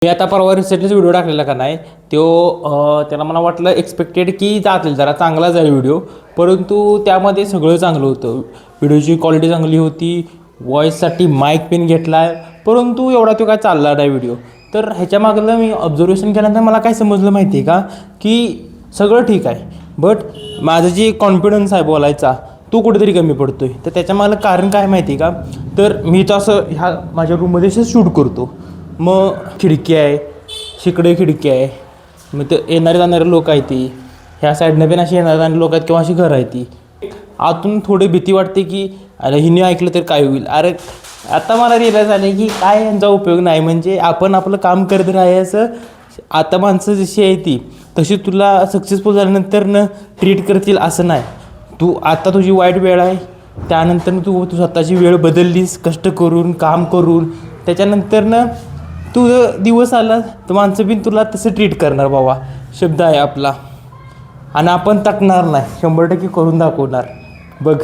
मी आता परवा रिसेंटलीच व्हिडिओ टाकलेला का नाही तो त्याला मला वाटलं एक्सपेक्टेड की जातील जरा चांगला जाईल व्हिडिओ, परंतु त्यामध्ये सगळं चांगलं होतं. व्हिडिओची क्वालिटी चांगली होती, व्हॉईससाठी माईक पिन घेतला आहे, परंतु एवढा तो काय चालला नाही व्हिडिओ. तर ह्याच्या मागलं मी ऑब्झर्वेशन केल्यानंतर मला काय समजलं माहिती आहे का, की सगळं ठीक आहे बट माझं जे कॉन्फिडन्स आहे बोलायचा तो कुठेतरी कमी पडतो आहे. तर त्याच्यामागलं कारण काय माहिती आहे का, तर मी तर असं ह्या माझ्या रूममध्ये असं शूट करतो, मग खिडकी आहे, शिकडे खिडकी आहे, मग ते येणारे जाणारे लोक आहेत ती ह्या साईडनं पण अशी येणारे जाणारे लोक आहेत किंवा अशी घरं आहे ती. आतून थोडी भीती वाटते की अरे हिने ऐकलं तर काय होईल. अरे आता मला रिअलाईज झालं की काय यांचा उपयोग नाही, म्हणजे आपण आपलं काम करत राहायचं. आता माणसं जशी आहे ती तशी तुला सक्सेसफुल झाल्यानंतर न ट्रीट करतील असं नाही. तू आता तुझी वाईट वेळ आहे, त्यानंतर तू स्वतःची वेळ बदललीस कष्ट करून काम करून, त्याच्यानंतर तुझं दिवस आला तर माणसं बिन तुला तसं ट्रीट करणार. बाबा शब्द आहे आपला आणि आपण तटणार नाही, 100% करून दाखवणार बघ.